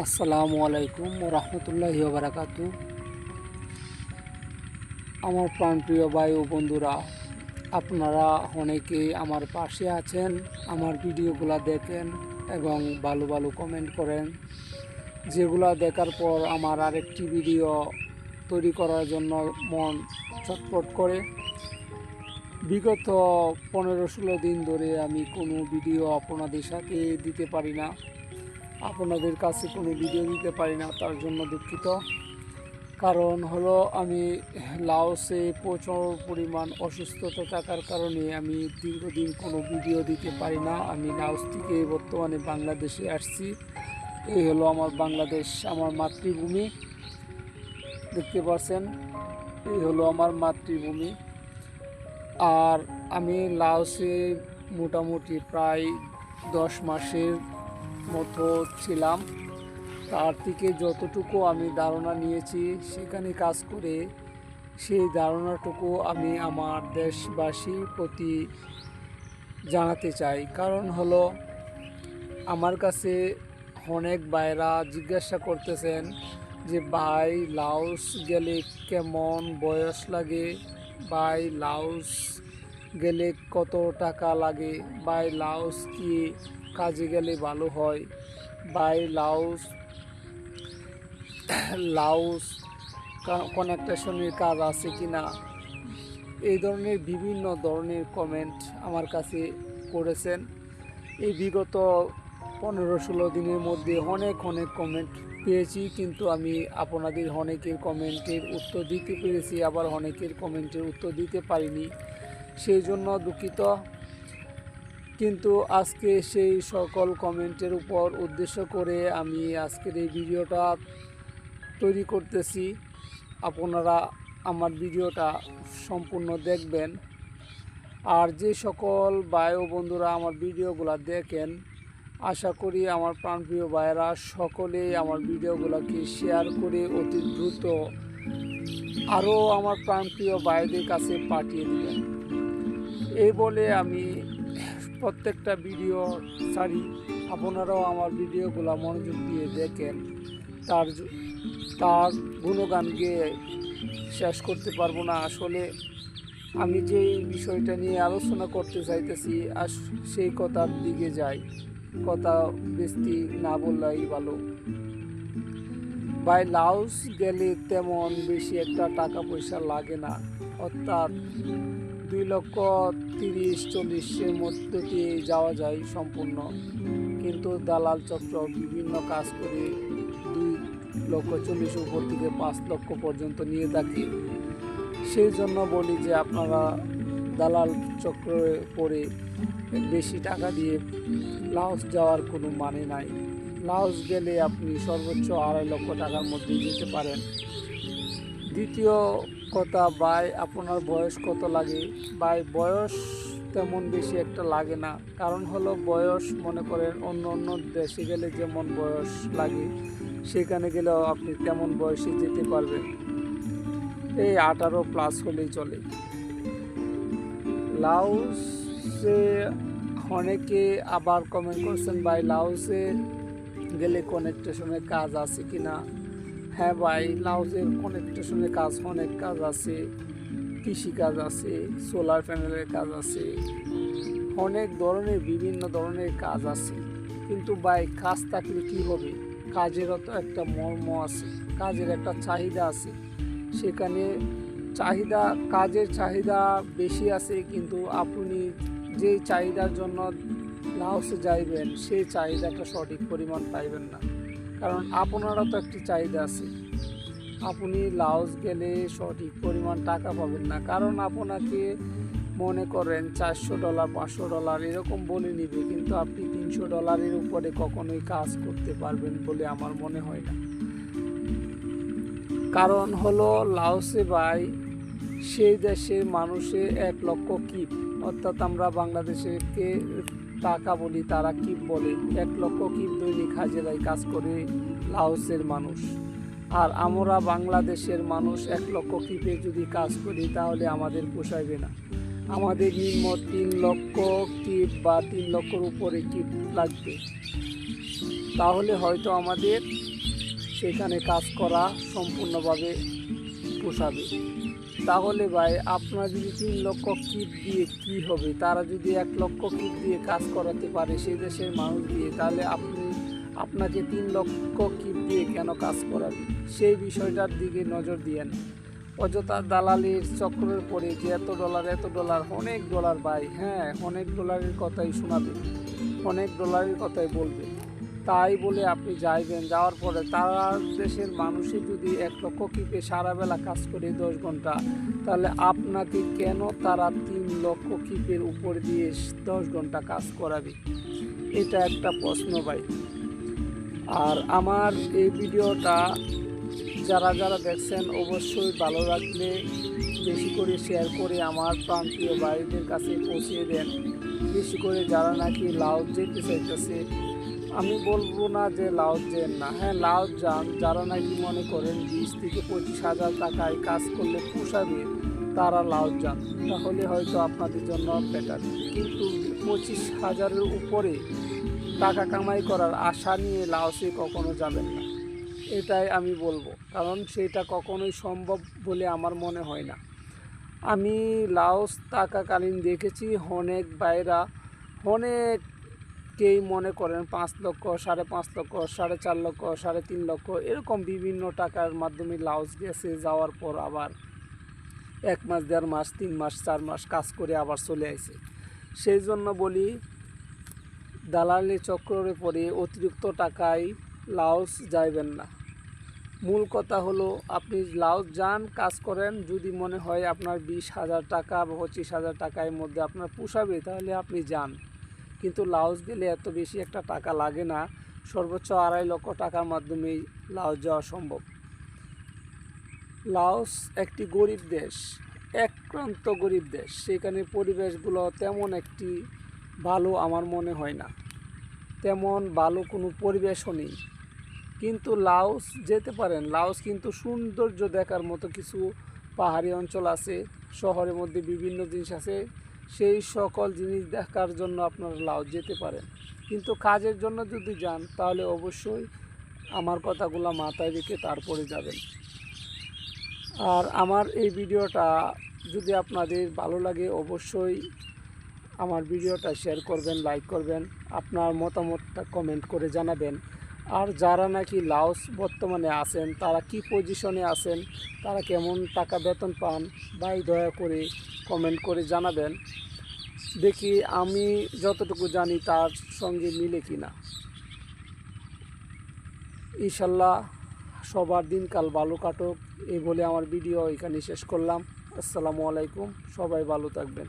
আসসালামু আলাইকুম রহমতুল্লাহি ওয়া বারাকাতু। আমার প্রাণপ্রিয় ভাই ও বন্ধুরা, আপনারা অনেকেই আমার পাশে আছেন, আমার ভিডিওগুলো দেখেন এবং ভালো ভালো কমেন্ট করেন, যেগুলো দেখার পর আমার আরেকটি ভিডিও তৈরি করার জন্য মন ছটফট করে। বিগত 15-16 দিন ধরে আমি কোনো ভিডিও আপনাদের সাথে দিতে পারি না, আপনাদের কাছে কোনো ভিডিও দিতে পারি না, তার জন্য দুঃখিত। কারণ হলো আমি লাওসে প্রচুর পরিমাণ অসুস্থতা থাকার কারণে আমি দীর্ঘদিন কোনো ভিডিও দিতে পারি না। আমি লাওস থেকে বর্তমানে বাংলাদেশে আসছি। এই হলো আমার বাংলাদেশ, আমার মাতৃভূমি। দেখতে পাচ্ছেন, এই হলো আমার মাতৃভূমি। আর আমি লাওসে মোটামুটি প্রায় 10 মাসের মতো ছিলাম। তার থেকে যতটুকু আমি ধারণা নিয়েছি সেখানে কাজ করে, সেই ধারণাটুকু আমি আমার দেশবাসীর প্রতি জানাতে চাই। কারণ হলো, আমার কাছে অনেক ভাইরা জিজ্ঞাসা করতেছেন যে ভাই লাওস গেলে কেমন বয়স লাগে, ভাই লাওস গেলে কত টাকা লাগে, ভাই লাওস কি কাজে গেলে ভালো হয়, ভাই লাওস কানেকশনের কাজ আছে কি না। এই ধরনের বিভিন্ন ধরনের কমেন্ট আমার কাছে করেছেন। এই বিগত 15-16 দিনের মধ্যে অনেক কমেন্ট পেয়েছি, কিন্তু আমি আপনাদের অনেকের কমেন্টের উত্তর দিতে পেরেছি, আবার অনেকের কমেন্টের উত্তর দিতে পারিনি, সেই জন্য দুঃখিত। কিন্তু আজকে সেই সকল কমেন্টের উপর উদ্দেশ্য করে আমি আজকের এই ভিডিওটা তৈরি করতেছি। আপনারা আমার ভিডিওটা সম্পূর্ণ দেখবেন। আর যে সকল ভাই ও বন্ধুরা আমার ভিডিওগুলো দেখেন, আশা করি আমার প্রাণপ্রিয় ভাইয়েরা সকলেই আমার ভিডিওগুলোকে শেয়ার করে অতি দ্রুত আরও আমার প্রাণপ্রিয় ভাইদের কাছে পাঠিয়ে দিবেন। এই বলে আমি প্রত্যেকটা ভিডিও ছাড়ি, আপনারাও আমার ভিডিওগুলো মনোযোগ দিয়ে দেখেন। তার গুণগান গেয়ে শেষ করতে পারবো না। আসলে আমি যে বিষয়টা নিয়ে আলোচনা করতে চাইতেছি সেই কথার দিকে যাই, কথা বেশি না বললেই ভালো। ভাই লাওস গেলে তেমন বেশি একটা টাকা পয়সা লাগে না, অর্থাৎ 2,30,40,000-এর মধ্যে দিয়ে যাওয়া যায় সম্পূর্ণ। কিন্তু দালাল চক্র বিভিন্ন কাজ করে 2,40,000 উপর থেকে 5 লক্ষ পর্যন্ত নিয়ে থাকে। সেই জন্য বলি যে আপনারা দালাল চক্রে পড়ে বেশি টাকা দিয়ে লাওস যাওয়ার কোনো মানে নাই। লাওস গেলে আপনি সর্বোচ্চ 2.5 লক্ষ টাকার মধ্যে যেতে পারেন। দ্বিতীয় কথা, ভাই আপনার বয়স কত লাগে? ভাই বয়স তেমন বেশি একটা লাগে না। কারণ হলো বয়স, মনে করেন অন্য দেশে গেলে যেমন বয়স লাগে, সেখানে গেলেও আপনি তেমন বয়সে যেতে পারবেন। এই 18+ হলেই চলে। লাওসে অনেকে আবার কমেন্ট করছেন ভাই লাওসে গেলে কানেকশনের কাজ আছে কি না। হ্যাঁ ভাই, লাওসের কানেকশনের কাজ অনেক কাজ আছে, কৃষিকাজ আছে, সোলার প্যানেলের কাজ আছে, অনেক ধরনের বিভিন্ন ধরনের কাজ আছে। কিন্তু ভাই কাজ থাকলে কী হবে? কাজেরও তো একটা মর্ম আছে, কাজের একটা চাহিদা আছে। সেখানে কাজের চাহিদা বেশি আছে, কিন্তু আপনি যেই চাহিদার জন্য লাওসে যাইবেন সেই চাহিদাটা সঠিক পরিমাণ পাইবেন না। কারণ আপনারও তো একটি চাহিদা আছে। আপনি লাওস গেলে সঠিক পরিমাণ টাকা পাবেন না, কারণ আপনাকে মনে করেন $400 $500 এরকম বলে নিবে, কিন্তু আপনি $300 উপরে কখনোই কাজ করতে পারবেন বলে আমার মনে হয় না। কারণ হলো লাওসে ভাই সেই দেশের মানুষে 1 লক্ষ কিপ, অর্থাৎ আমরা বাংলাদেশকে টাকা বলি, তারা কিপ বলে। 1 লক্ষ কিপ দৈনিক হাজিরায় কাজ করে লাওসের মানুষ। আর আমরা বাংলাদেশের মানুষ 1 লক্ষ কিপে যদি কাজ করি তাহলে আমাদের পোষাইবে না। আমাদের নিম্ন 3 লক্ষ কিপ বা 3 লক্ষর উপরে কিপ লাগবে। তাহলে হয়তো আমাদের সেখানে কাজ করা সম্পূর্ণভাবে পোষাবে। তাহলে ভাই আপনার যদি 3 লক্ষ কিট দিয়ে কি হবে, তারা যদি 1 লক্ষ কিট দিয়ে কাজ করাতে পারে সেই দেশের মানুষ দিয়ে, তাহলে আপনাকে 3 লক্ষ কিট দিয়ে কেন কাজ করাবে? সেই বিষয়টার দিকে নজর দিয়েন। অযথা দালালির চক্রের পরে যে এত ডলার অনেক ডলার ভাই, হ্যাঁ অনেক ডলারের কথাই শোনাবে, অনেক ডলারের কথাই বলবে। তাই বলে আপনি যাইবেন, যাওয়ার পরে তারা দেশের মানুষে যদি 1 লক্ষ কিপে সারা বেলা কাজ করে 10 ঘন্টা, তাহলে আপনাকে কেন তারা 3 লক্ষ কিপের উপর দিয়ে 10 ঘন্টা কাজ করাবে? এটা একটা প্রশ্ন ভাই। আর আমার এই ভিডিওটা যারা দেখছেন অবশ্যই ভালো লাগলে বেশি করে শেয়ার করে আমার প্রান্তীয় ভাইদের কাছে পৌঁছিয়ে দেন। বেশি করে যারা নাকি লাউজ যেতে চাইতেছে, আমি বলবো না যে লাউজ যেন না, হ্যাঁ লাউজ যান। যারা নাকি মনে করেন 20 থেকে 25,000 টাকায় কাজ করলে পোষাবে, তারা লাউজ যান, তাহলে হয়তো আপনাদের জন্য বেটার। কিন্তু 25,000-এর উপরে টাকা কামাই করার আশা নিয়ে লাওসে কখনো যাবেন না, এটাই আমি বলবো। কারণ সেটা কখনোই সম্ভব বলে আমার মনে হয় না। আমি লাওস থাকাকালীন দেখেছি অনেক ভাইরা অনেককেই মনে করেন 5 লক্ষ, 5.5 লক্ষ, 4.5 লক্ষ, 3.5 লক্ষ এরকম বিভিন্ন টাকার মাধ্যমে লাওস গেছে। যাওয়ার পর আবার 1 মাস, 1.5 মাস, 3 মাস, 4 মাস কাজ করে আবার চলে আসে। সেই জন্য বলি, দালালি চক্রের পরে অতিরিক্ত টাকায় লাওস যাইবেন না। মূল কথা হলো আপনি লাওস যান, কাজ করেন, যদি মনে হয় আপনার 20,000 টাকা বা 25,000 টাকার মধ্যে আপনার পোষাবে, তাহলে আপনি যান। কিন্তু লাওস গেলে এত বেশি একটা টাকা লাগে না, সর্বোচ্চ 2.5 লক্ষ টাকার মাধ্যমেই লাওস যাওয়া সম্ভব। লাওস একটি গরিব দেশ, আক্রান্ত গরিব দেশ, সেখানে পরিবেশগুলো তেমন একটি ভালো আমার মনে হয় না, তেমন ভালো কোনো পরিবেশও নেই। কিন্তু লাওস যেতে পারেন। লাওস কিন্তু সৌন্দর্য দেখার মতো কিছু পাহাড়ি অঞ্চল আছে, শহরের মধ্যে বিভিন্ন জিনিস আছে, সেই সকল জিনিস দেখার জন্য আপনারা লাওস যেতে পারেন। কিন্তু কাজের জন্য যদি যান, তাহলে অবশ্যই আমার কথাগুলো মাথায় রেখে তারপরে যাবেন। আর আমার এই ভিডিওটা যদি আপনাদের ভালো লাগে, অবশ্যই আমার ভিডিওটা শেয়ার করবেন, লাইক করবেন, আপনার মতামতটা কমেন্ট করে জানাবেন। আর যারা নাকি লাওস বর্তমানে আছেন, তারা কি পজিশনে আছেন, তারা কেমন টাকা বেতন পান, ভাই দয়া করে কমেন্ট করে জানাবেন। দেখি আমি যতটুকু জানি তার সঙ্গে মিলে কি না। ইনশাল্লাহ সবার দিনকাল ভালো কাটুক, এই বলে আমার ভিডিও এখানে শেষ করলাম। আসসালামু আলাইকুম, সবাই ভালো থাকবেন।